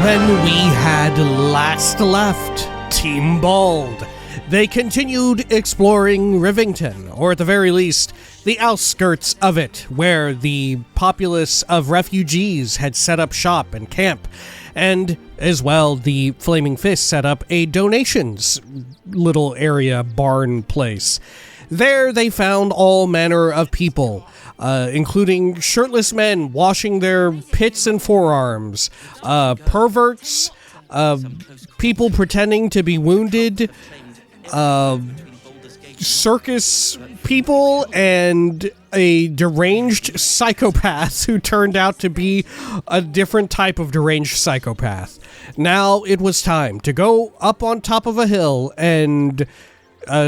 When we had last left Team Bald, they continued exploring Rivington, or at the very least, the outskirts of it, where the populace of refugees had set up shop and camp, and as well, the Flaming Fist set up a donations little area barn place. There they found all manner of people, including shirtless men washing their pits and forearms, perverts, people pretending to be wounded, circus people, and a deranged psychopath who turned out to be a different type of deranged psychopath. Now it was time to go up on top of a hill and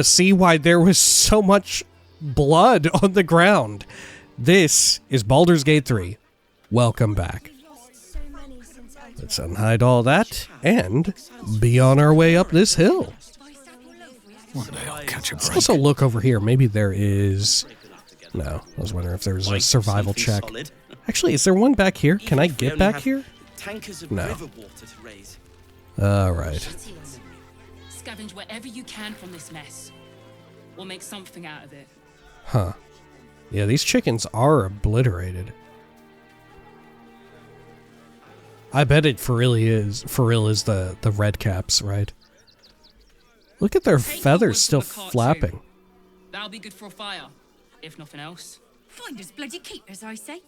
see why there was so much blood on the ground. This is Baldur's Gate 3. Welcome back. Let's unhide all that and be on our way up this hill. One day I'll catch a break. Let's also look over here. Maybe there is... No, I was wondering if there was a survival check. Actually, is there one back here? Can I get back here? No. Alright. Scavenge wherever you can from this mess. We'll make something out of it. Huh. Yeah, these chickens are obliterated. I bet it for real is the red caps, right? Look at their feathers still flapping. That'll be good for a fire, if nothing else. Find us bloody keepers, I say.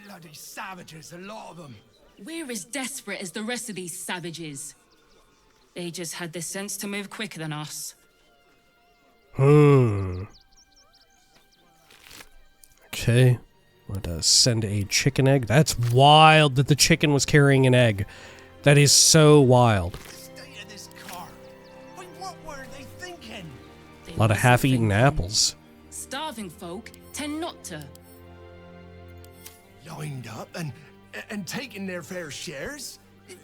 Bloody savages, a lot of them. We're as desperate as the rest of these savages. They just had the sense to move quicker than us. Okay. What, send a chicken egg? That's wild that the chicken was carrying an egg. That is so wild. State of this car. Wait, what were they thinking? A lot of half-eaten apples. Starving folk tend not to. Lined up and taking their fair shares?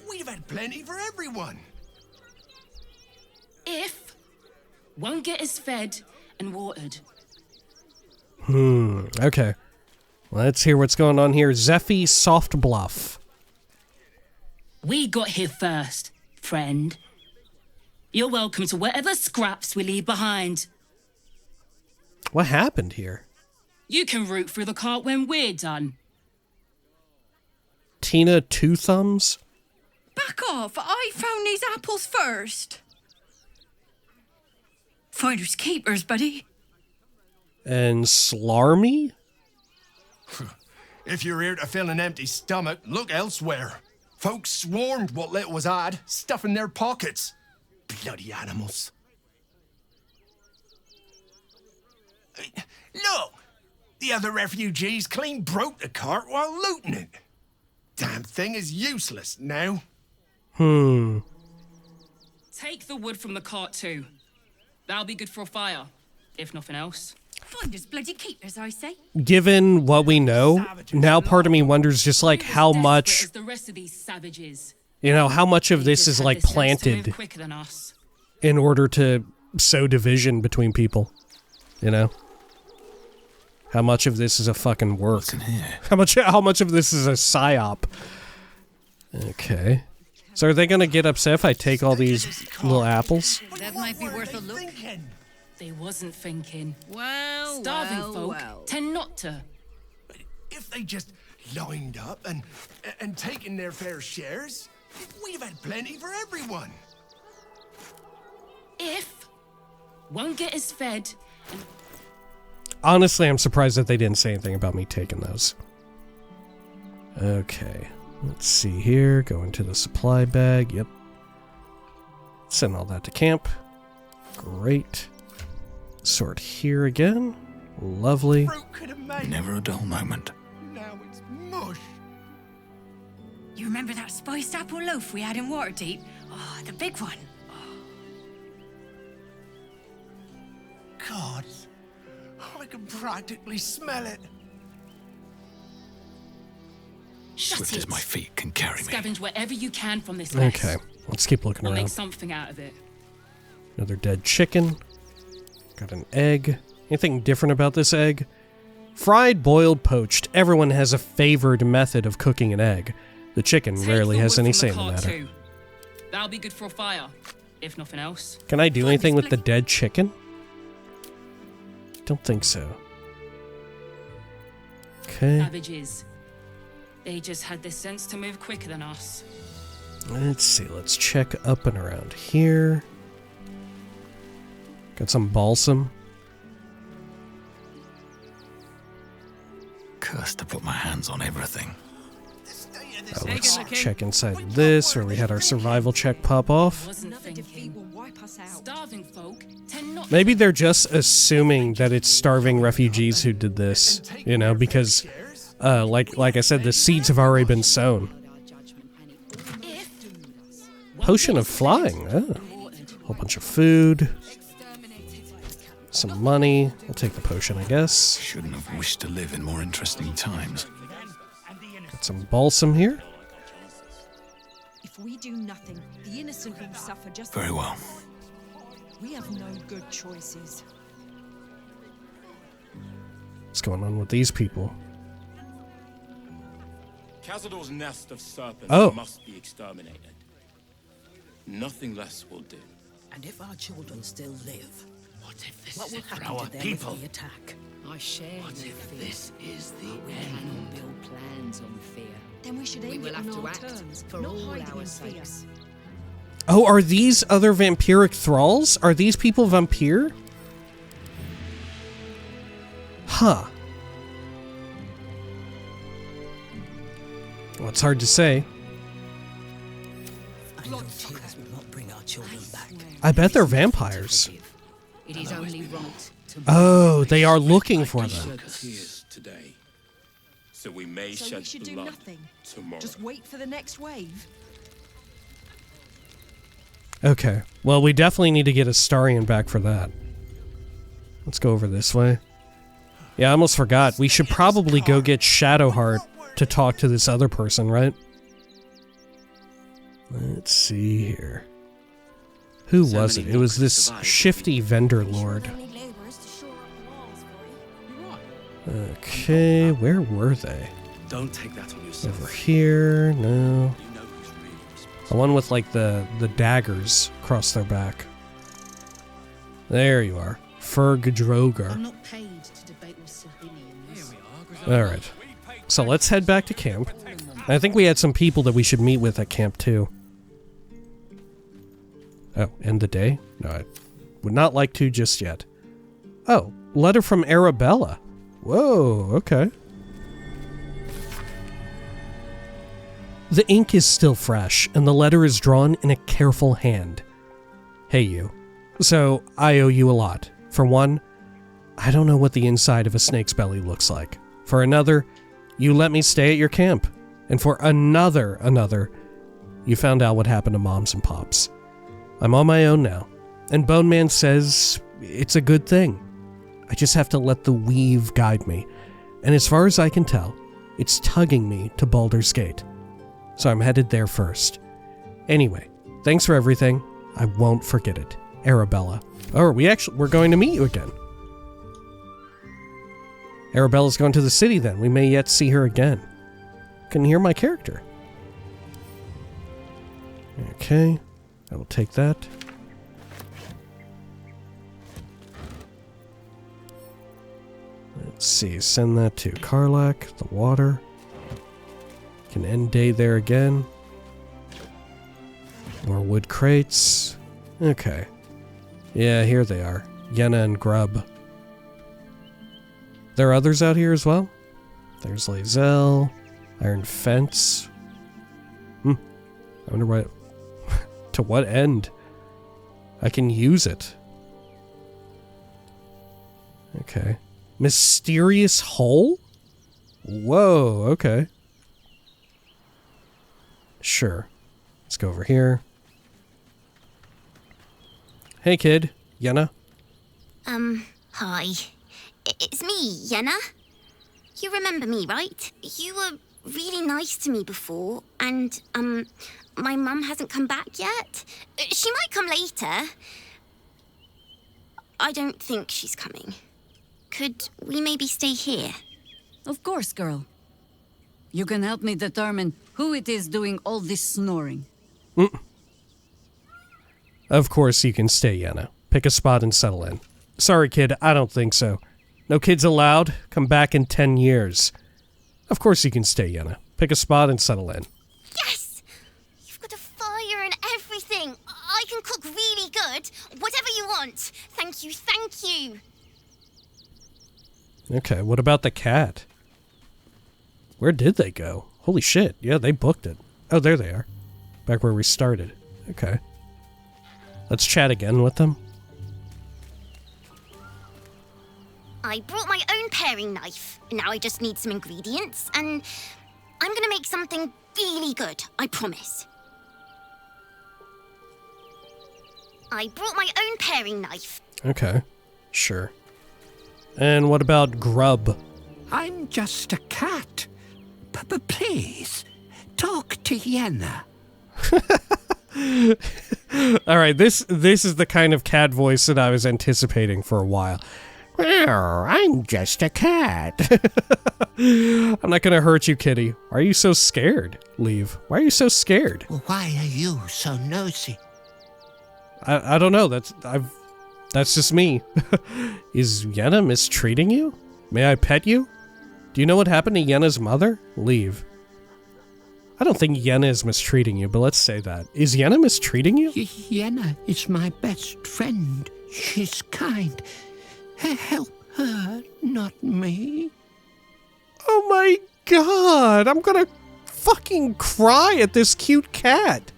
We'd have had plenty for everyone. If won't get us fed and watered. Okay. Let's hear what's going on here. Zephy Soft Bluff. We got here first, friend. You're welcome to whatever scraps we leave behind. What happened here? You can root through the cart when we're done. Tina Two Thumbs? Back off! I found these apples first. Finders keepers, buddy. And Slarmy? If you're here to fill an empty stomach, look elsewhere. Folks swarmed what little was odd, stuffing their pockets. Bloody animals. Look! The other refugees clean broke the cart while looting it. Damn thing is useless now. Take the wood from the cart too. That'll be good for a fire, if nothing else. Find us bloody keepers, I say. Given what we know, now part of me wonders just like how much, As the rest of these savages. you know, how much of They this just is had like the sense to move planted quicker than us. in order to sow division between people, you know? How much of this is a fucking work? What's in here? How much of this is a psyop? Okay. So are they gonna get upset if I take all these little apples? That might be worth a look. They wasn't thinking. Well, Starving folk tend not to. If they just lined up and taken their fair shares, we'd have had plenty for everyone. If won't get us fed. Honestly, I'm surprised that they didn't say anything about me taking those. Okay. Let's see here. Go into the supply bag. Yep. Send all that to camp. Great. Sort here again. Lovely. Fruit could have made. Never a dull moment. Now it's mush. You remember that spiced apple loaf we had in Waterdeep? Oh, the big one. God, I can practically smell it. Swift as my feet can carry me. Scavenge wherever you can from this mess. Okay. Let's keep looking We'll make around. something out of it. Another dead chicken. Got an egg. Anything different about this egg? Fried, boiled, poached. Everyone has a favored method of cooking an egg. The chicken Take rarely the has wood any from say the in the cart matter. too. That'll be good for a fire, if nothing else. Can I do anything with the dead chicken? Don't think so. Okay, Savages. They just had the sense to move quicker than us. let's see. Let's check up and around here. Got some balsam. Cursed to put my hands on everything. Let's check inside this, where we had our survival check pop off. Wasn't thinking. Starving folk tend not. Maybe they're just assuming that it's starving refugees who did this, you know, because, like I said, the seeds have already been sown. Potion of flying. Oh. Whole bunch of food. Some money. I'll take the potion, I guess. Shouldn't have wished to live in more interesting times. Got some balsam here. If we do nothing, the innocent will suffer just Very well. We have no good choices. What's going on with these people? Cazador's nest of serpents Oh. must be exterminated. Nothing less will do. And if our children still live, What if this what will is for happen our to them people? if we attack? I share What your if fear. this is the We end. cannot build plans on fear. Then we should We end will it have on to our act terms, for not all hiding our in fear. sakes. Oh, are these other vampiric thralls? Are these people vampire? Huh. Well, it's hard to say. I know tears will not bring our children back. I bet they're vampires. It is only right to Oh, they are looking for them. Shed tears today, so we may So we shed should do blood nothing. tomorrow. Just wait for the next wave. Okay. Well, we definitely need to get Astarion back for that. Let's go over this way. Yeah, I almost forgot. We should probably go get Shadowheart to talk to this other person, right? Let's see here. Who was it? It was this shifty vendor lord. Okay, where were they? Don't take that on yourself. Over here? No. You know who's really responsible. The one with like the daggers across their back. There you are. Ferg Drogher. I'm not paid to debate with civilians. Alright. So let's head back to camp. I think we had some people that we should meet with at camp too. Oh, end the day? No, I would not like to just yet. Oh, letter from Arabella. Whoa, okay. The ink is still fresh, and the letter is drawn in a careful hand. Hey, you. So, I owe you a lot. For one, I don't know what the inside of a snake's belly looks like. For another, you let me stay at your camp. And for another, you found out what happened to moms and pops. I'm on my own now, and Bone Man says it's a good thing. I just have to let the weave guide me, and as far as I can tell, it's tugging me to Baldur's Gate. So I'm headed there first. Anyway, thanks for everything. I won't forget it. Arabella. Oh, we're going to meet you again. Arabella's gone to the city then. We may yet see her again. Can hear my character. Okay. I will take that. Let's see. Send that to Karlak, the water. Can end day there again. More wood crates. Okay. Yeah, here they are. Yenna and Grub. There are others out here as well? There's Lae'zel. Iron Fence. I wonder what... to what end? I can use it. Okay. Mysterious hole? Whoa, okay. Sure. Let's go over here. Hey, kid. Yenna? Hi. It's me, Yenna. You remember me, right? You were really nice to me before, and, my mum hasn't come back yet. She might come later. I don't think she's coming. Could we maybe stay here? Of course, girl. You can help me determine who it is doing all this snoring. Of course you can stay, Yenna. Pick a spot and settle in. Sorry, kid, I don't think so. No kids allowed? Come back in 10 years. Of course you can stay, Yenna. Pick a spot and settle in. Yes! You've got a fire and everything. I can cook really good. Whatever you want. Thank you, thank you. Okay, what about the cat? Where did they go? Holy shit, yeah, they booked it. Oh, there they are. Back where we started. Okay. Let's chat again with them. I brought my own paring knife. Now I just need some ingredients, and I'm gonna make something really good, I promise. I brought my own paring knife. Okay, sure. And what about grub? I'm just a cat. But please, talk to Yenna. All right, this is the kind of cat voice that I was anticipating for a while. Well, I'm just a cat. I'm not gonna hurt you, kitty. Why are you so scared? Leave. Why are you so scared? Why are you so nosy? I don't know. That's just me. Is Yenna mistreating you? May I pet you? Do you know what happened to Yenna's mother? Leave. I don't think Yenna is mistreating you, but let's say that. Is Yenna mistreating you? Yenna is my best friend. She's kind. Help her, not me. Oh my god, I'm gonna fucking cry at this cute cat.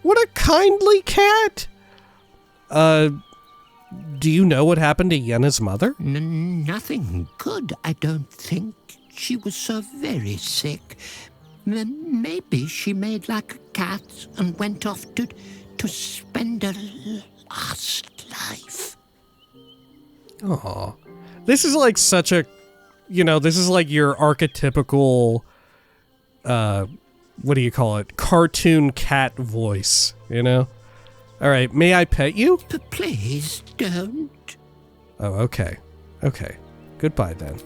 What a kindly cat. Do you know what happened to Yenna's mother? Nothing good, I don't think. She was so very sick. Maybe she made like a cat and went off to spend her last life. Aw. This is like such a, this is like your archetypical, what do you call it? Cartoon cat voice, you know? Alright, may I pet you? Please don't. Oh, okay. Okay. Goodbye then.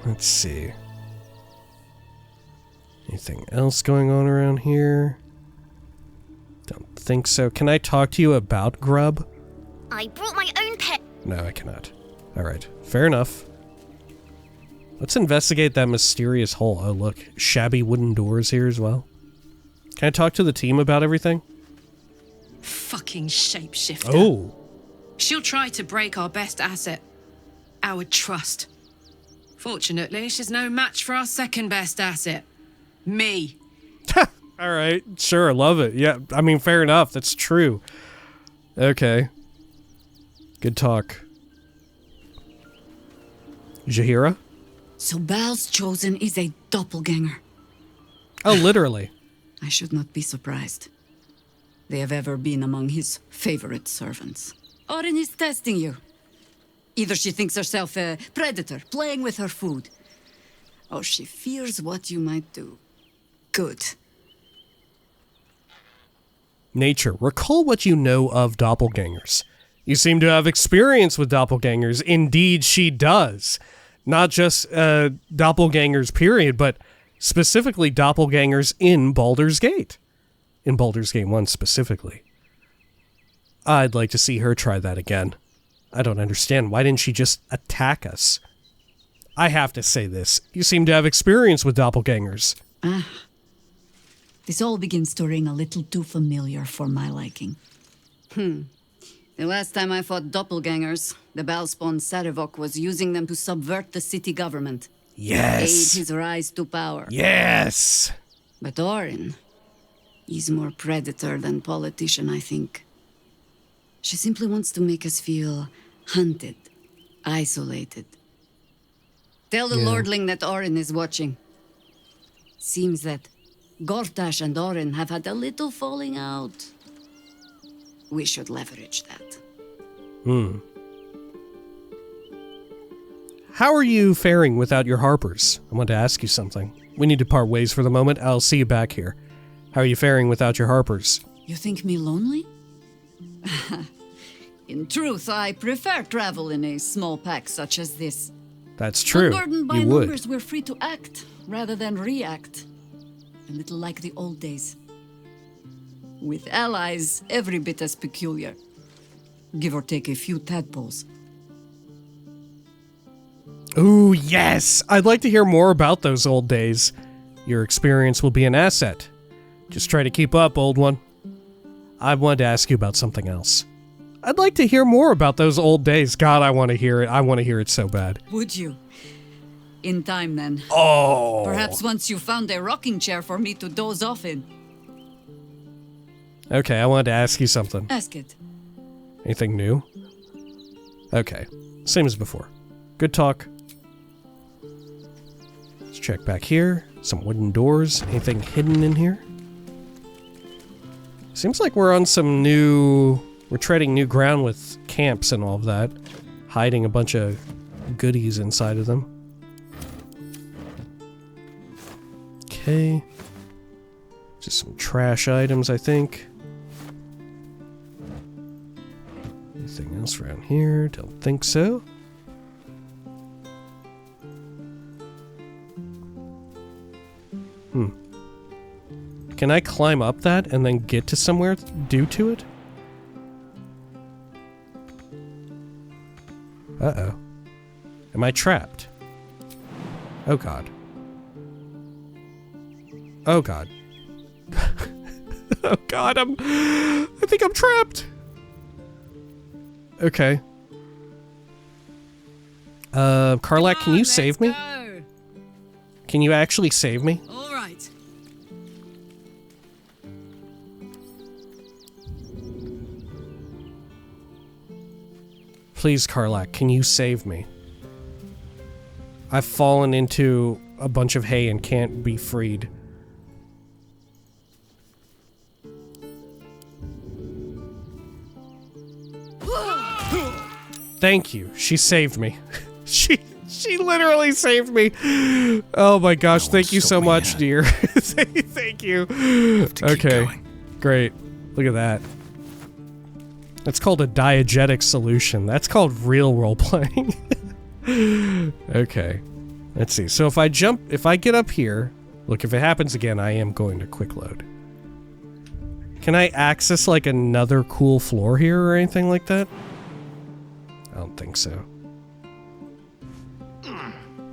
Let's see. Anything else going on around here? Don't think so. Can I talk to you about grub? I brought my own pet. No, I cannot. Alright, fair enough. Let's investigate that mysterious hole. Oh, look. Shabby wooden doors here as well. Can I talk to the team about everything? Fucking shapeshifter. Oh. She'll try to break our best asset, our trust. Fortunately, she's no match for our second best asset, me. Alright, sure, love it. Yeah, I mean, fair enough. That's true. Okay. Good talk. Jaheira? So Baal's chosen is a doppelganger. Oh, literally. I should not be surprised. They have ever been among his favorite servants. Orin is testing you. Either she thinks herself a predator, playing with her food, or she fears what you might do. Good. Nature, recall what you know of doppelgangers. You seem to have experience with doppelgangers. Indeed, she does. Not just doppelgangers, period, but specifically doppelgangers in Baldur's Gate. In Baldur's Gate 1 specifically. I'd like to see her try that again. I don't understand. Why didn't she just attack us? I have to say this. You seem to have experience with doppelgangers. This all begins to ring a little too familiar for my liking. The last time I fought doppelgangers, the Baalspawn Sarevok was using them to subvert the city government. Yes. Aid his rise to power. Yes. But Orin, he's more predator than politician, I think. She simply wants to make us feel hunted, isolated. Tell the Lordling that Orin is watching. Seems that Gortash and Orin have had a little falling out. We should leverage that. How are you faring without your harpers? I want to ask you something. We need to part ways for the moment. I'll see you back here. How are you faring without your harpers? You think me lonely? In truth, I prefer travel in a small pack such as this. That's true. Unburdened by You would. numbers, we're free to act rather than react. A little like the old days. With allies every bit as peculiar. Give or take a few tadpoles. Ooh, yes! I'd like to hear more about those old days. Your experience will be an asset. Just try to keep up, old one. I wanted to ask you about something else. I'd like to hear more about those old days. God, I want to hear it. I want to hear it so bad. Would you? In time, then. Oh! Perhaps once you found a rocking chair for me to doze off in. Okay, I wanted to ask you something. Ask it. Anything new? Okay, same as before. Good talk. Let's check back here. Some wooden doors. Anything hidden in here? Seems like we're on some new... We're treading new ground with camps and all of that. Hiding a bunch of goodies inside of them. Okay. Just some trash items, I think. Anything else around here? Don't think so. Can I climb up that and then get to somewhere due to it? Uh-oh. Am I trapped? Oh god. Oh god. Oh god, I think I'm trapped. Okay. Karlach, can you save me? Go. Can you actually save me? All right. Please, Karlach, can you save me? I've fallen into a bunch of hay and can't be freed. Thank you. She saved me. She literally saved me. Oh my gosh, thank you so much, dear. Thank you. Okay. Great. Look at that. That's called a diegetic solution. That's called real role playing. Okay. Let's see. So if I get up here, look, if it happens again, I am going to quick load. Can I access like another cool floor here or anything like that? I don't think so.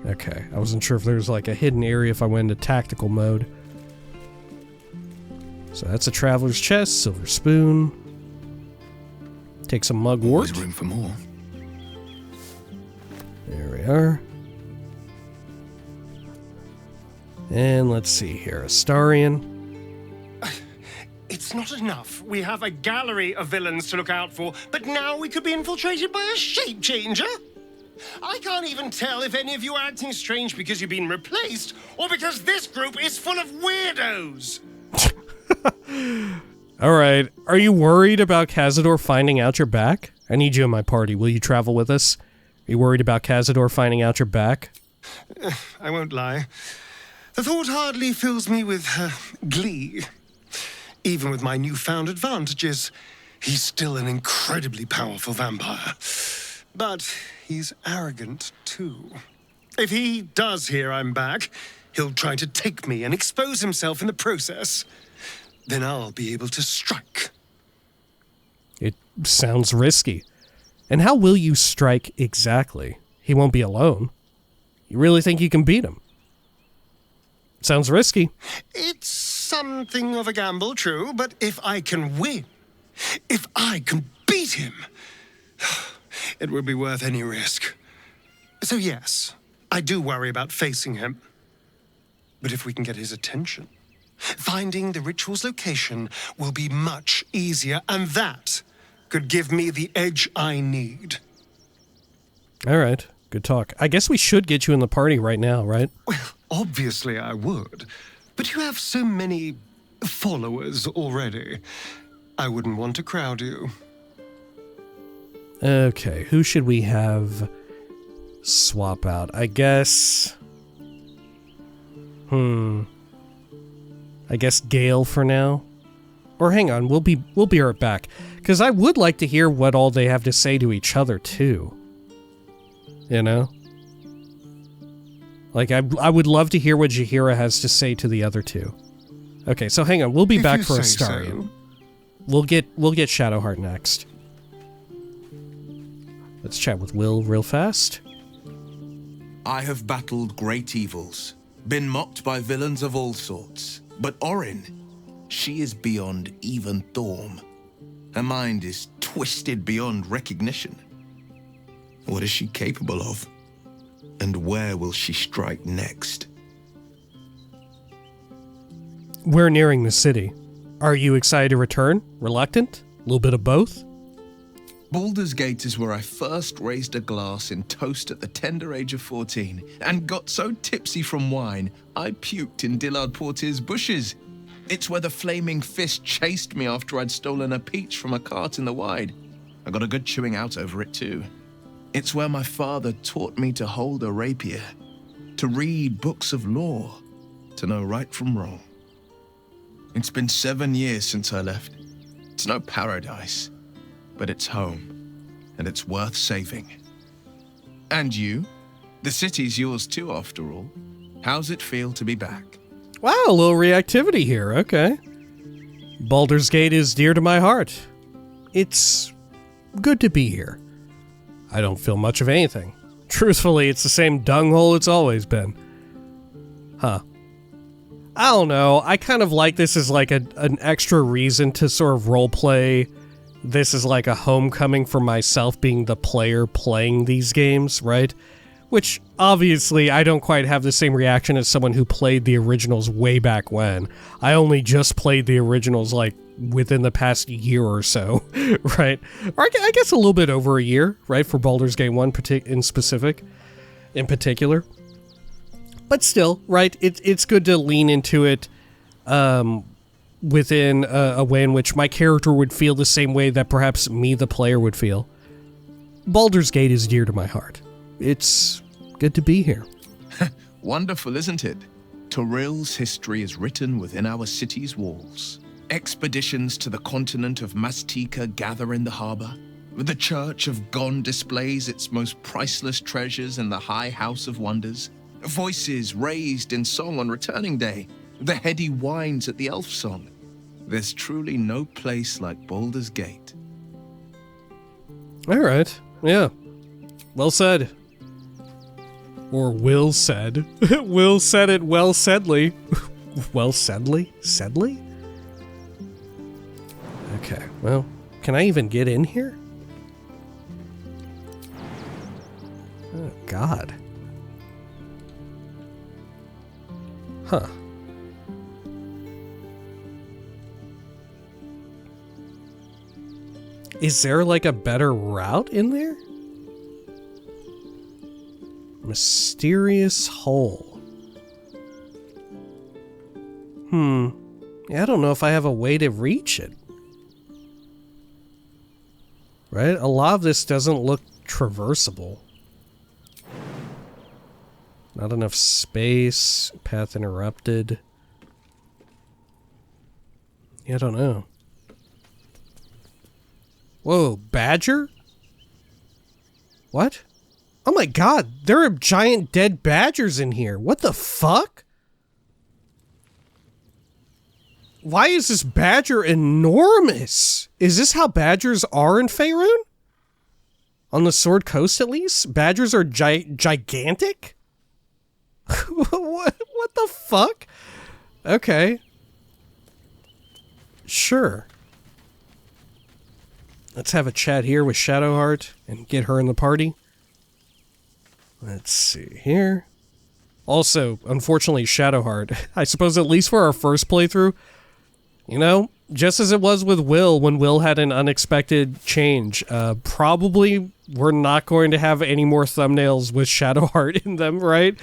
Okay, I wasn't sure if there was like a hidden area if I went into tactical mode. So that's a traveler's chest, silver spoon. Take some mugwort. There's room for more. There we are. And let's see here, Astarian. It's not enough. We have a gallery of villains to look out for, but now we could be infiltrated by a shape changer? I can't even tell if any of you are acting strange because you've been replaced, or because this group is full of weirdos. Alright, are you worried about Cazador finding out you're back? I need you in my party. Will you travel with us? Are you worried about Cazador finding out you're back? I won't lie. The thought hardly fills me with glee. Even with my newfound advantages, he's still an incredibly powerful vampire. But he's arrogant, too. If he does hear I'm back, he'll try to take me and expose himself in the process. Then I'll be able to strike. It sounds risky. And how will you strike exactly? He won't be alone. You really think you can beat him? Sounds risky. It's something of a gamble, true, but if I can win, if I can beat him, it would be worth any risk. So yes, I do worry about facing him. But if we can get his attention, finding the ritual's location will be much easier, and that could give me the edge I need. All right, good talk. I guess we should get you in the party right now, right? Well, obviously I would, but you have so many followers already. I wouldn't want to crowd you. Okay, who should we have swap out? I guess... I guess Gale for now. Or hang on, we'll be right back. Because I would like to hear what all they have to say to each other, too. You know? Like, I would love to hear what Jaheira has to say to the other two. Okay, so hang on. We'll be back for Astarion. So. We'll get Shadowheart next. Let's chat with Will real fast. I have battled great evils, been mocked by villains of all sorts. But Orin, she is beyond even Thorm. Her mind is twisted beyond recognition. What is she capable of? And where will she strike next? We're nearing the city. Are you excited to return? Reluctant? A little bit of both? Baldur's Gate is where I first raised a glass in toast at the tender age of 14 and got so tipsy from wine, I puked in Dillard Portier's bushes. It's where the flaming fist chased me after I'd stolen a peach from a cart in the Wide. I got a good chewing out over it too. It's where my father taught me to hold a rapier, to read books of lore, to know right from wrong. It's been 7 years since I left. It's no paradise, but it's home, and it's worth saving. And you? The city's yours too, after all. How's it feel to be back? Wow, a little reactivity here, okay. Baldur's Gate is dear to my heart. It's good to be here. I don't feel much of anything. Truthfully, it's the same dunghole it's always been. Huh. I don't know, I kind of like this as like an extra reason to sort of roleplay. This is like a homecoming for myself being the player playing these games, right? Which, obviously, I don't quite have the same reaction as someone who played the originals way back when. I only just played the originals, like, within the past year or so, right? Or I guess a little bit over a year, right, for Baldur's Gate 1 in particular. But still, right, it's good to lean into it within a way in which my character would feel the same way that perhaps me, the player, would feel. Baldur's Gate is dear to my heart. It's good to be here. Wonderful, isn't it? Torril's history is written within our city's walls. Expeditions to the continent of Mastika gather in the harbor. The Church of Gon displays its most priceless treasures in the High House of Wonders. Voices raised in song on Returning Day. The heady wines at the Elf Song. There's truly no place like Baldur's Gate. All right. Yeah. Well said. Or Will said. Will said it well saidly. Well saidly? Saidly? Okay, well, can I even get in here? Oh, God. Huh. Is there like a better route in there? Mysterious hole. Yeah, I don't know if I have a way to reach it. Right? A lot of this doesn't look traversable. Not enough space. Path interrupted. Yeah, I don't know. Whoa, badger? What? Oh my god, there are giant dead badgers in here. What the fuck? Why is this badger enormous? Is this how badgers are in Faerun? On the Sword Coast, at least? Badgers are gigantic? What the fuck? Okay. Sure. Let's have a chat here with Shadowheart and get her in the party. Let's see here. Also, unfortunately, Shadowheart, I suppose at least for our first playthrough, you know, just as it was with Will when Will had an unexpected change, probably we're not going to have any more thumbnails with Shadowheart in them, right?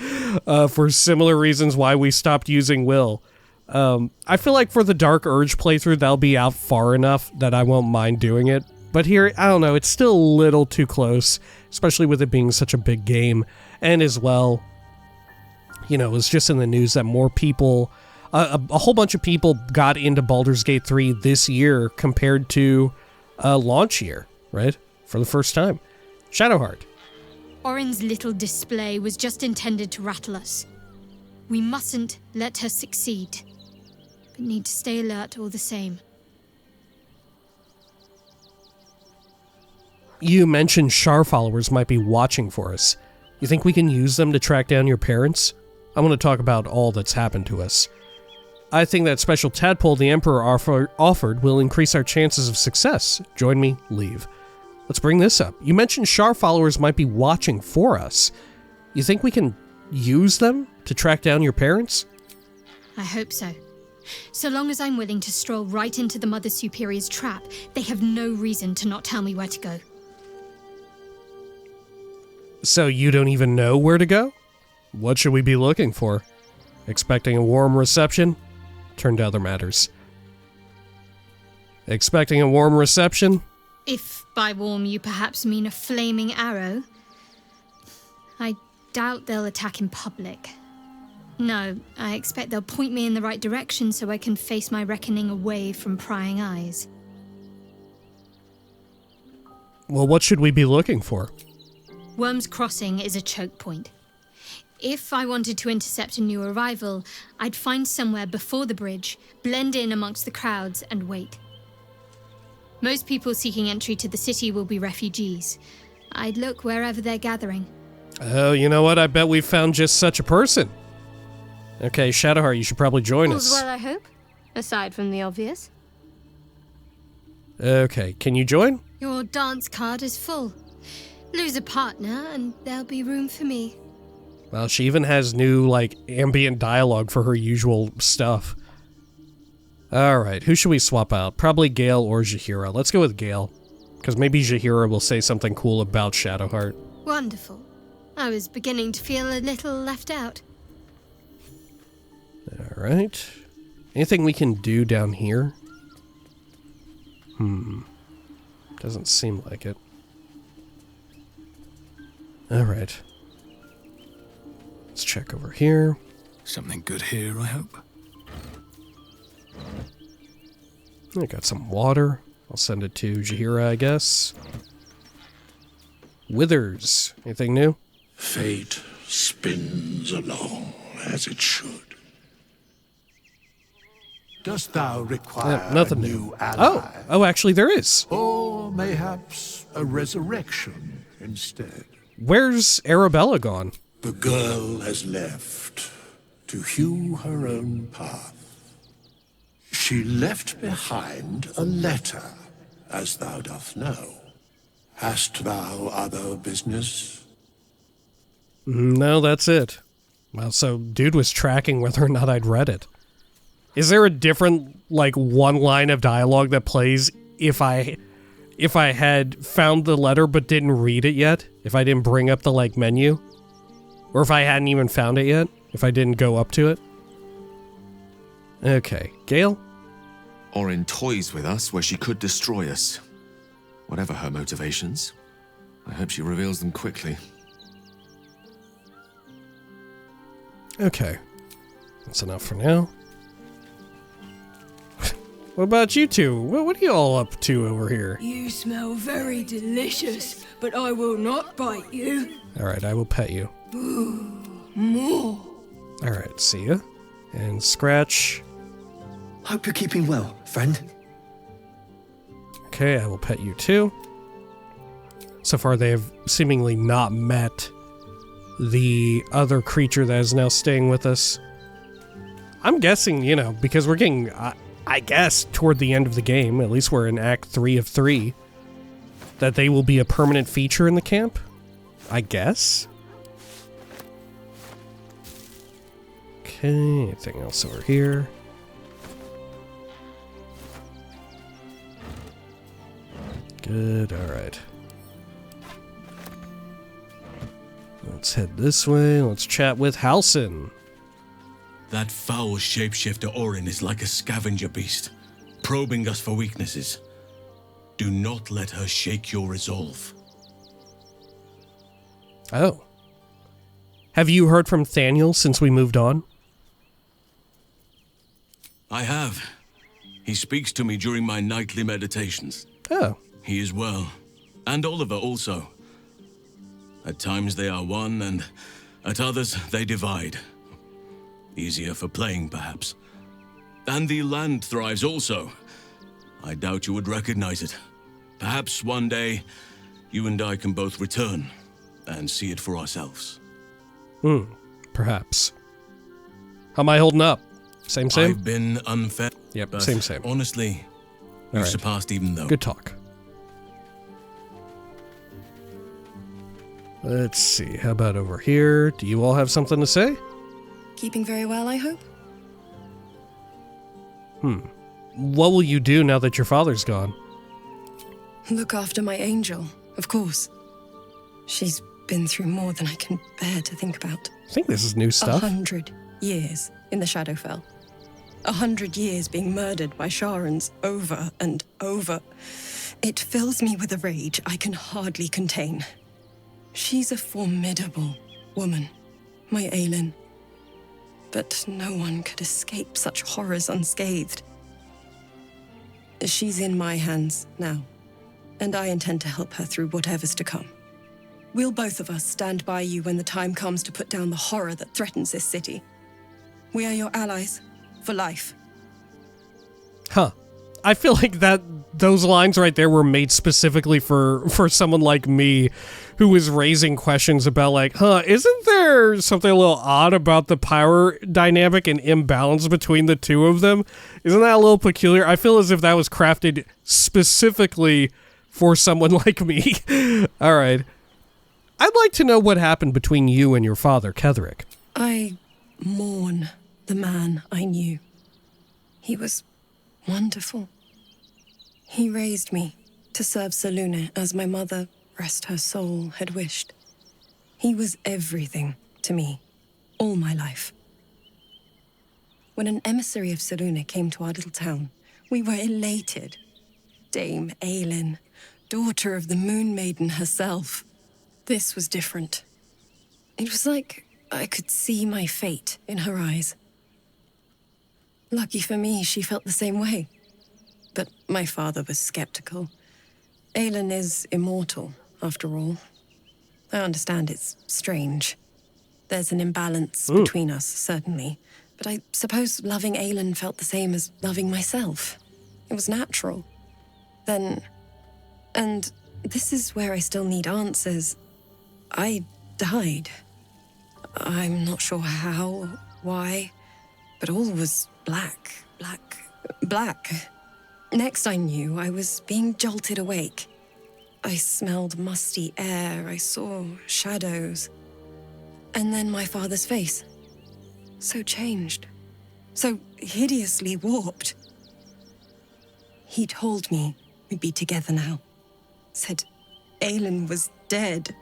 For similar reasons why we stopped using Will. I feel like for the Dark Urge playthrough, that'll be out far enough that I won't mind doing it. But here, I don't know, it's still a little too close, especially with it being such a big game. And as well, you know, it was just in the news that more people, a whole bunch of people got into Baldur's Gate 3 this year compared to launch year, right? For the first time. Shadowheart, Orin's little display was just intended to rattle us. We mustn't let her succeed, but need to stay alert all the same. You mentioned Shar followers might be watching for us. You think we can use them to track down your parents? I want to talk about all that's happened to us. I think that special tadpole the Emperor offered will increase our chances of success. Join me, leave. Let's bring this up. You mentioned Shar followers might be watching for us. You think we can use them to track down your parents? I hope so. So long as I'm willing to stroll right into the Mother Superior's trap, they have no reason to not tell me where to go. So you don't even know where to go? What should we be looking for? Expecting a warm reception? Turn to other matters. Expecting a warm reception? If by warm you perhaps mean a flaming arrow, I doubt they'll attack in public. No, I expect they'll point me in the right direction so I can face my reckoning away from prying eyes. Well, what should we be looking for? Worm's Crossing is a choke point. If I wanted to intercept a new arrival, I'd find somewhere before the bridge, blend in amongst the crowds, and wait. Most people seeking entry to the city will be refugees. I'd look wherever they're gathering. Oh, you know what? I bet we found just such a person. Okay, Shadowheart, you should probably join us. All's well, I hope. Aside from the obvious. Okay, can you join? Your dance card is full. Lose a partner, and there'll be room for me. Well, she even has new, ambient dialogue for her usual stuff. Alright, who should we swap out? Probably Gale or Jaheira. Let's go with Gale, because maybe Jaheira will say something cool about Shadowheart. Wonderful. I was beginning to feel a little left out. Alright. Anything we can do down here? Doesn't seem like it. Alright. Let's check over here. Something good here, I hope. I got some water. I'll send it to Jaheira, I guess. Withers. Anything new? Fate spins along as it should. Dost thou require nothing a new. new ally? Oh, actually there is. Or mayhaps a resurrection instead? Where's Arabella gone? The girl has left to hew her own path. She left behind a letter, as thou doth know. Hast thou other business? No, that's it. Well, so dude was tracking whether or not I'd read it. Is there a different, one line of dialogue that plays if I had found the letter but didn't read it yet? If I didn't bring up the, menu? Or if I hadn't even found it yet? If I didn't go up to it? Okay. Gale? Orin toys with us where she could destroy us. Whatever her motivations, I hope she reveals them quickly. Okay. That's enough for now. What about you two? What are you all up to over here? You smell very delicious, but I will not bite you. Alright, I will pet you. Ooh, more. Alright, see ya. And Scratch. Hope you're keeping well, friend. Okay, I will pet you too. So far they have seemingly not met the other creature that is now staying with us. I'm guessing, because we're getting, I guess, toward the end of the game, at least we're in Act 3 of 3, that they will be a permanent feature in the camp? I guess? Okay, anything else over here? Good, alright. Let's head this way. Let's chat with Halsin. That foul shapeshifter Orin is like a scavenger beast, probing us for weaknesses. Do not let her shake your resolve. Oh. Have you heard from Thaniel since we moved on? I have. He speaks to me during my nightly meditations. Oh. He is well. And Oliver also. At times they are one, and at others they divide. Easier for playing, perhaps. And the land thrives also. I doubt you would recognize it. Perhaps one day, you and I can both return and see it for ourselves. Perhaps. How am I holding up? Same? I've been unfair. Yep, but same. Honestly, you've right. surpassed even though. Good talk. Let's see, how about over here? Do you all have something to say? Keeping very well, I hope? What will you do now that your father's gone? Look after my angel, of course. She's been through more than I can bear to think about. I think this is new stuff. 100 years in the Shadowfell. 100 years being murdered by Sharans over and over. It fills me with a rage I can hardly contain. She's a formidable woman, my Aelin. But no one could escape such horrors unscathed. She's in my hands now, and I intend to help her through whatever's to come. We'll both of us stand by you when the time comes to put down the horror that threatens this city. We are your allies for life. Huh. I feel like those lines right there were made specifically for someone like me who was raising questions about like, isn't there something a little odd about the power dynamic and imbalance between the two of them? Isn't that a little peculiar? I feel as if that was crafted specifically for someone like me. All right. I'd like to know what happened between you and your father, Ketherick. I mourn the man I knew. He was wonderful. He raised me to serve Selûne as my mother, rest her soul, had wished. He was everything to me, all my life. When an emissary of Selûne came to our little town, we were elated. Dame Aelin, daughter of the Moon Maiden herself. This was different. It was like I could see my fate in her eyes. Lucky for me, she felt the same way. But my father was skeptical. Aelin is immortal, after all. I understand it's strange. There's an imbalance between us, certainly. But I suppose loving Aelin felt the same as loving myself. It was natural. Then... And this is where I still need answers. I died. I'm not sure how, why, but all was black. Next I knew, I was being jolted awake. I smelled musty air, I saw shadows. And then my father's face. So changed. So hideously warped. He told me we'd be together now. Said Aelin was dead.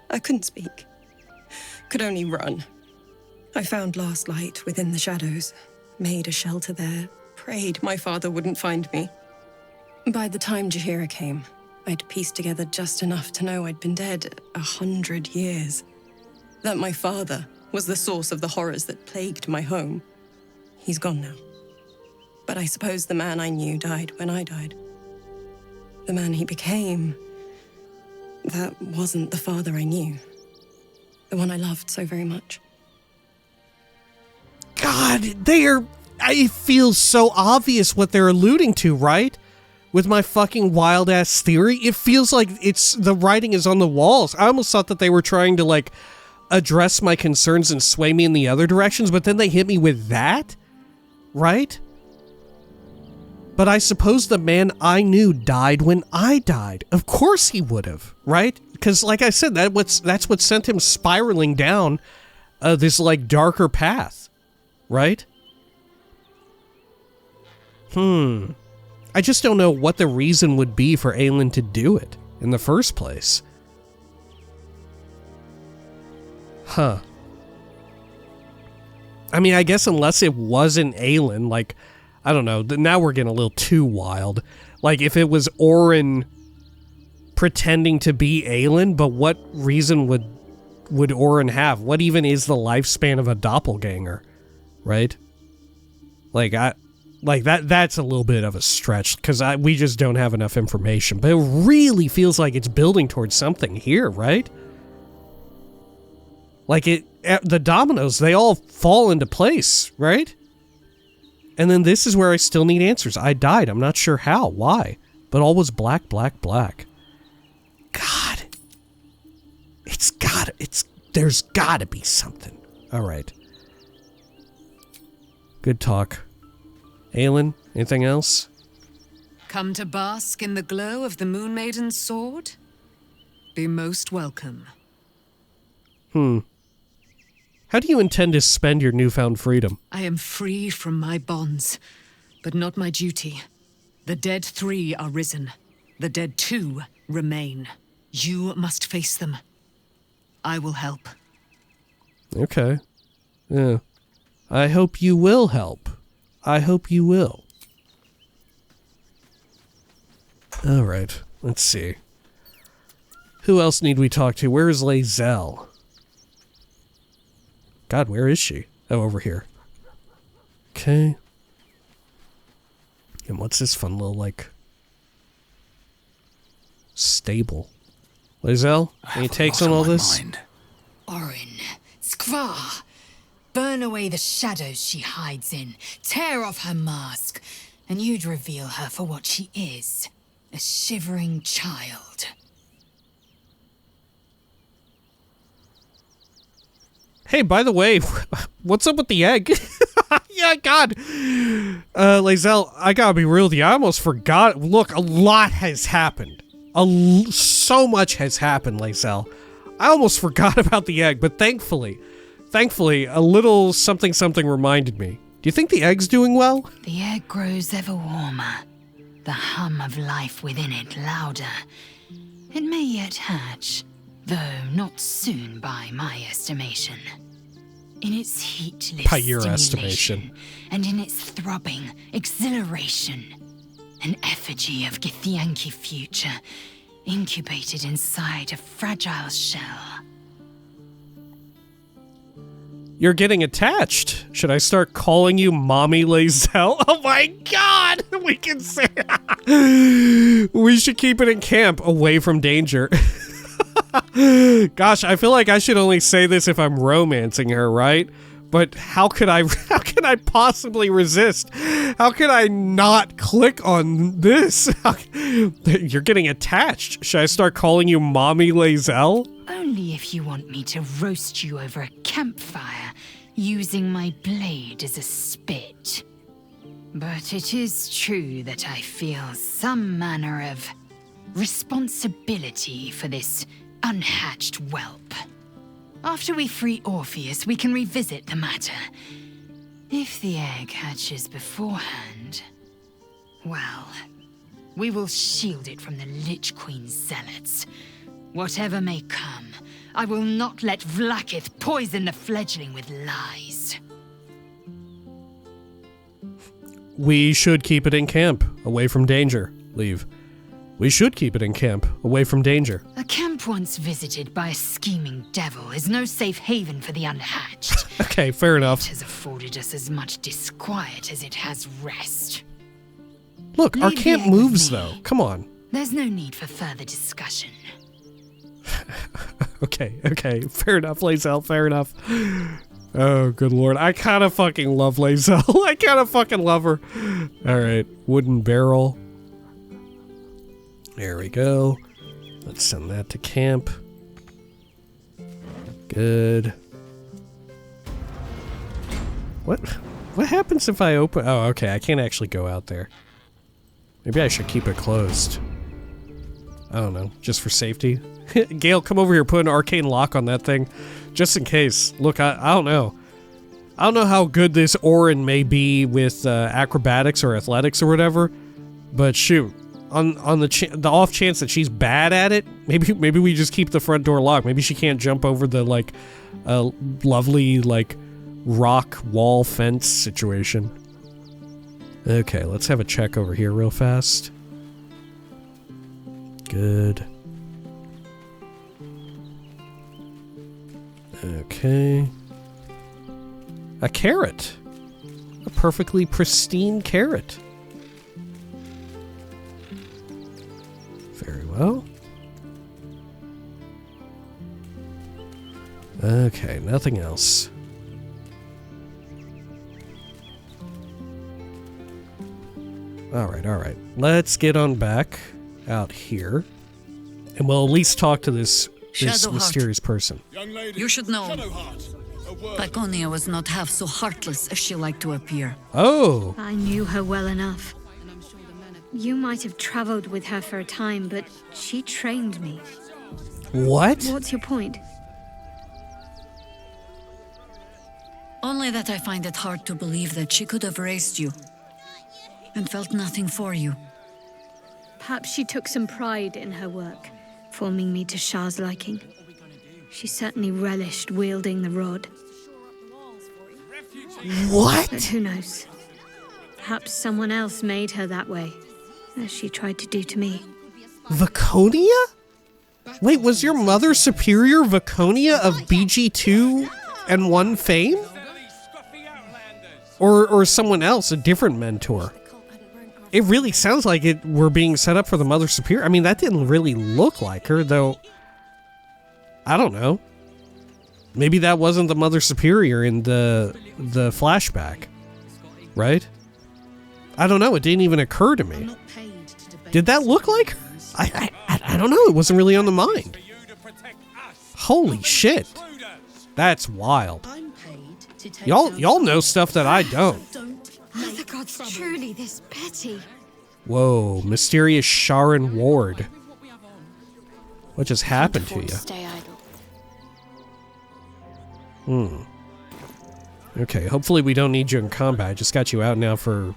I couldn't speak. Could only run. I found last light within the shadows. Made a shelter there. Prayed my father wouldn't find me. By the time Jaheira came, I'd pieced together just enough to know I'd been dead 100 years. That my father was the source of the horrors that plagued my home. He's gone now. But I suppose the man I knew died when I died. The man he became, that wasn't the father I knew. The one I loved so very much. God, it feels so obvious what they're alluding to, right? With my fucking wild-ass theory, it feels like the writing is on the walls. I almost thought that they were trying to, like, address my concerns and sway me in the other directions, but then they hit me with that? Right? But I suppose the man I knew died when I died. Of course he would have, right? Because, like I said, that's what sent him spiraling down this, like, darker path, right? I just don't know what the reason would be for Aelin to do it in the first place. Huh. I mean, I guess unless it wasn't Aelin, like, I don't know, now we're getting a little too wild. Like, if it was Orin pretending to be Aelin, but what reason would Orin have? What even is the lifespan of a doppelganger, right? That's a little bit of a stretch, because we just don't have enough information, but it really feels like it's building towards something here, right? Like, the dominoes, they all fall into place, right? And then this is where I still need answers. I died. I'm not sure how, why. But all was black, black, black. God. There's gotta be something. All right. Good talk. Aelin, anything else? Come to bask in the glow of the Moon Maiden's sword? Be most welcome. How do you intend to spend your newfound freedom? I am free from my bonds, but not my duty. The dead 3 are risen. The dead 2 remain. You must face them. I will help. Okay. Yeah. I hope you will help. I hope you will. Alright, let's see. Who else need we talk to? Where is Lae'zel? God, where is she? Oh, over here. Okay. And what's this fun little, like, stable? Lae'zel, any takes on all this? Orin, Skvar, burn away the shadows she hides in, tear off her mask, and you'd reveal her for what she is, a shivering child. Hey, by the way, what's up with the egg? Yeah, God. Lae'zel, I gotta be real with you. I almost forgot. Look, a lot has happened. So much has happened, Lae'zel. I almost forgot about the egg, but thankfully, a little something reminded me. Do you think the egg's doing well? The egg grows ever warmer, the hum of life within it louder. It may yet hatch, though not soon by my estimation. In its heat lives By your stimulation, estimation. and in its throbbing, exhilaration. An effigy of Githyanki future, incubated inside a fragile shell. You're getting attached. Should I start calling you Mommy Lae'zel? Oh my God! We can say we should keep it in camp, away from danger. Gosh, I feel like I should only say this if I'm romancing her, right? But how could I possibly resist? How could I not click on this? You're getting attached. Should I start calling you Mommy Lae'zel? Only if you want me to roast you over a campfire, using my blade as a spit. But it is true that I feel some manner of responsibility for this unhatched whelp. After we free Orpheus, we can revisit the matter. If the egg hatches beforehand, well, we will shield it from the Lich Queen's zealots. Whatever may come, I will not let Vlaakith poison the fledgling with lies. We should keep it in camp, away from danger. Leave. We should keep it in camp, away from danger. A camp once visited by a scheming devil is no safe haven for the unhatched. Okay, fair enough. It has afforded us as much disquiet as it has rest. Look, our Leave the camp egg with moves, me. though. Come on. There's no need for further discussion. Okay, fair enough, Lae'zel, fair enough. Oh, good lord. I kind of fucking love Lae'zel. I kind of fucking love her. Alright, wooden barrel. There we go. Let's send that to camp. Good. What happens if I open... Oh, okay, I can't actually go out there. Maybe I should keep it closed. I don't know, just for safety. Gale, come over here, put an arcane lock on that thing, just in case. Look, I don't know. I don't know how good this Orin may be with acrobatics or athletics or whatever, but shoot, on the off chance that she's bad at it, maybe we just keep the front door locked. Maybe she can't jump over the like lovely like rock wall fence situation. Okay, let's have a check over here real fast. Good. Okay. A carrot. A perfectly pristine carrot. Very well. Okay, nothing else. Alright. Let's get on back out here. And we'll at least talk to this mysterious person. You should know. Laconia was not half so heartless as she liked to appear. Oh! I knew her well enough. You might have traveled with her for a time, but she trained me. What? What's your point? Only that I find it hard to believe that she could have raised you and felt nothing for you. Perhaps she took some pride in her work, forming me to Shah's liking. She certainly relished wielding the rod. What? But who knows? Perhaps someone else made her that way, as she tried to do to me. Vaconia? Wait, was your mother superior Vaconia of BG2 and 1 fame? Or someone else, a different mentor? It really sounds like we're being set up for the Mother Superior. I mean, that didn't really look like her, though. I don't know. Maybe that wasn't the Mother Superior in the flashback, right? I don't know. It didn't even occur to me. Did that look like her? I don't know. It wasn't really on the mind. Holy shit. That's wild. Y'all know stuff that I don't. Are the gods truly this petty? Whoa, mysterious Sharon Ward. What just happened to you? Stay idle. Okay, hopefully we don't need you in combat. I just got you out now for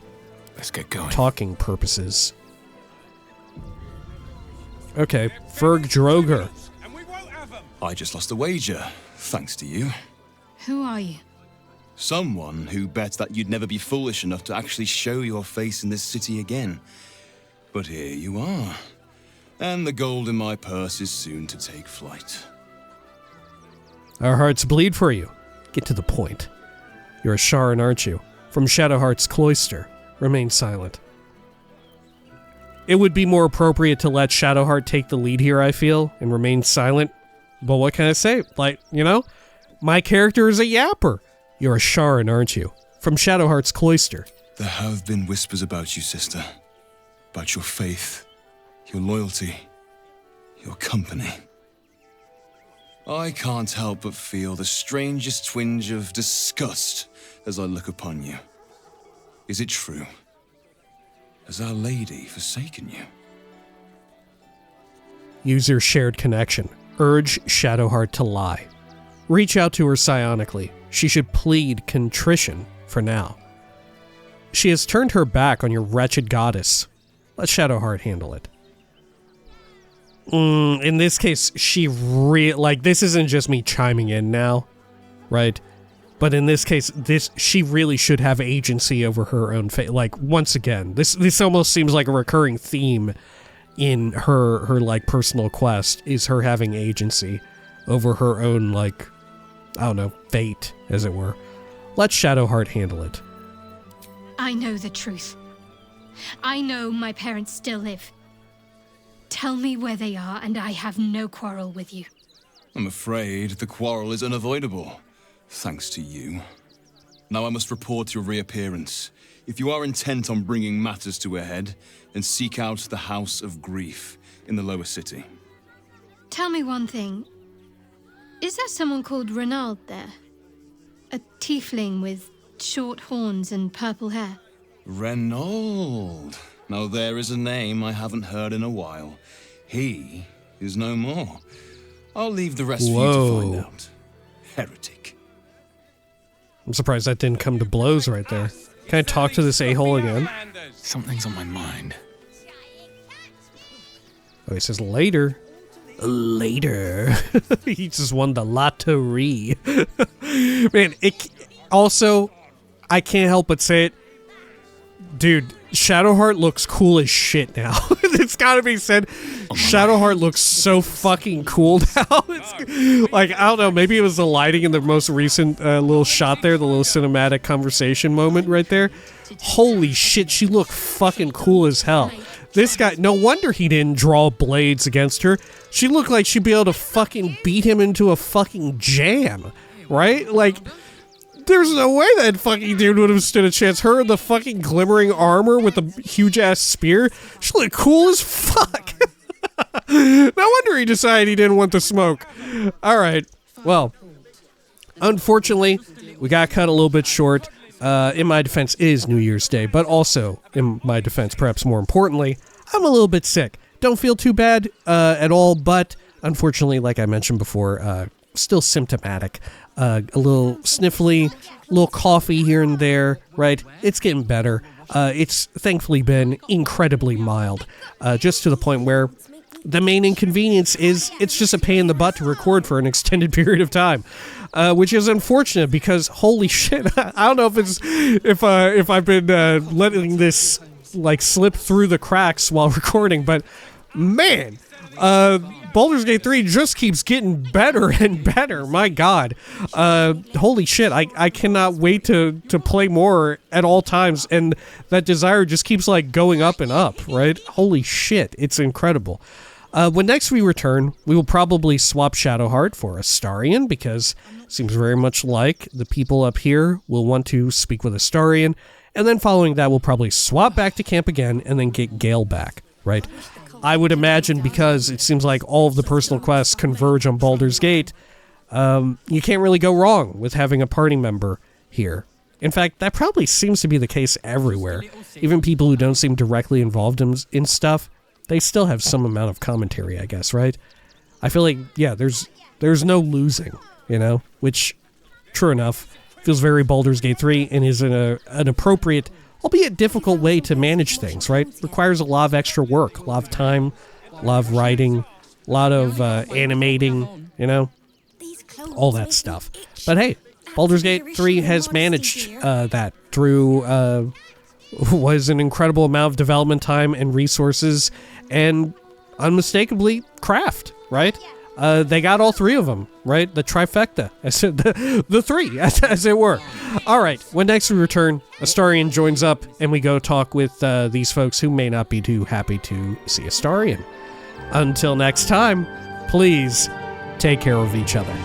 Let's get going. Talking purposes. Okay, Ferg Drogher. I just lost a wager, thanks to you. Who are you? Someone who bet that you'd never be foolish enough to actually show your face in this city again. But here you are. And the gold in my purse is soon to take flight. Our hearts bleed for you. Get to the point. You're a Sharon, aren't you? From Shadowheart's cloister. Remain silent. It would be more appropriate to let Shadowheart take the lead here, I feel, and remain silent. But what can I say? Like, you know, my character is a yapper. You're a Sharon, aren't you? From Shadowheart's cloister. There have been whispers about you, sister. About your faith, your loyalty, your company. I can't help but feel the strangest twinge of disgust as I look upon you. Is it true? Has Our Lady forsaken you? Use your shared connection. Urge Shadowheart to lie. Reach out to her psionically. She should plead contrition for now. She has turned her back on your wretched goddess. Let Shadowheart handle it. In this case, this isn't just me chiming in now, right? But in this case, she really should have agency over her own fate. Like, once again, this almost seems like a recurring theme in her like personal quest, is her having agency over her own, like, I don't know, fate, as it were. Let Shadowheart handle it. I know the truth. I know my parents still live. Tell me where they are, and I have no quarrel with you. I'm afraid the quarrel is unavoidable, thanks to you. Now I must report your reappearance. If you are intent on bringing matters to a head, then seek out the House of Grief in the lower city. Tell me one thing. Is there someone called Reynald there? A tiefling with short horns and purple hair? Reynald. Now there is a name I haven't heard in a while. He is no more. I'll leave the rest for you to find out. Heretic. I'm surprised that didn't come to blows right there. Can I talk to this a-hole again? Something's on my mind. Oh, he says later. Later. He just won the lottery. Man, also, I can't help but say it. Dude, Shadowheart looks cool as shit now. It's gotta be said. Shadowheart looks so fucking cool now. It's, like, I don't know, maybe it was the lighting in the most recent little shot there, the little cinematic conversation moment right there. Holy shit, she looked fucking cool as hell. This guy, no wonder he didn't draw blades against her. She looked like she'd be able to fucking beat him into a fucking jam, right? Like, there's no way that fucking dude would have stood a chance. Her in the fucking glimmering armor with the huge-ass spear, she looked cool as fuck. No wonder he decided he didn't want the smoke. Alright, well, unfortunately, we got cut a little bit short. In my defense, it is New Year's Day, but also, in my defense, perhaps more importantly, I'm a little bit sick. Don't feel too bad at all, but unfortunately, like I mentioned before, still symptomatic. A little sniffly, a little coffee here and there, right? It's getting better. It's thankfully been incredibly mild, just to the point where the main inconvenience is it's just a pain in the butt to record for an extended period of time, which is unfortunate because holy shit, I don't know if I've been letting this like slip through the cracks while recording, but man, Baldur's Gate 3 just keeps getting better and better. My God, holy shit! I cannot wait to play more at all times, and that desire just keeps like going up and up. Right? Holy shit! It's incredible. When next we return, we will probably swap Shadowheart for Astarion because it seems very much like the people up here will want to speak with Astarion, and then following that, we'll probably swap back to camp again and then get Gale back. Right? I would imagine because it seems like all of the personal quests converge on Baldur's Gate, you can't really go wrong with having a party member here. In fact, that probably seems to be the case everywhere. Even people who don't seem directly involved in stuff, they still have some amount of commentary, I guess, right? I feel like, yeah, there's no losing, you know? Which, true enough, feels very Baldur's Gate 3 and is an appropriate, albeit difficult way to manage things, right? Requires a lot of extra work, a lot of time, a lot of writing, a lot of animating, you know? All that stuff. But hey, Baldur's Gate 3 has managed that through was an incredible amount of development time and resources and unmistakably craft, right? They got all three of them, right? The trifecta, the three, as it were. All right, when next we return, Astarion joins up, and we go talk with these folks who may not be too happy to see Astarion. Until next time, please take care of each other.